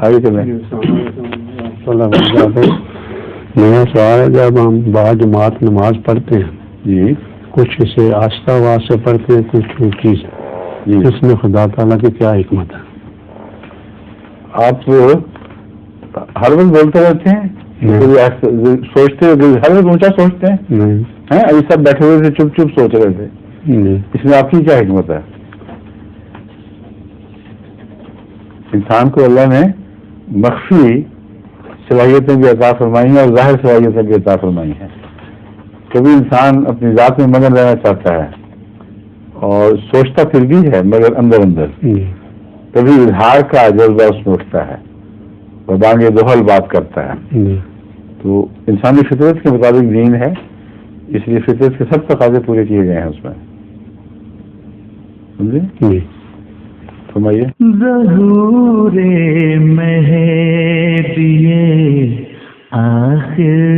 آگے چلیں. میرا سوال ہے جب ہم باجماعت نماز پڑھتے ہیں جی کچھ اسے آہستہ آواز سے پڑھتے ہیں کچھ اونچی سے، اس میں خدا تعالیٰ کی کیا حکمت ہے؟ آپ ہر وقت بولتے رہتے ہیں، سوچتے ہر وقت اونچا سوچتے ہیں. ابھی سب بیٹھے ہوئے تھے چپ چپ سوچ رہے تھے، اس میں آپ کی کیا حکمت ہے؟ انسان کو اللہ نے مخفی صلاحیتیں بھی عطا فرمائی ہیں اور ظاہر صلاحیتیں بھی عطا فرمائی ہیں. کبھی انسان اپنی ذات میں مگن رہنا چاہتا ہے اور سوچتا پھر بھی ہے مگر اندر اندر. کبھی اظہار کا جذبہ اس میں اٹھتا ہے اور بانگ دہل بات کرتا ہے. تو انسانی فطرت کے مطابق دین ہے، اس لیے فطرت کے سب تقاضے پورے کیے گئے ہیں اس میں. سمجھے؟ فرمائیے. ظہور مہدی آخر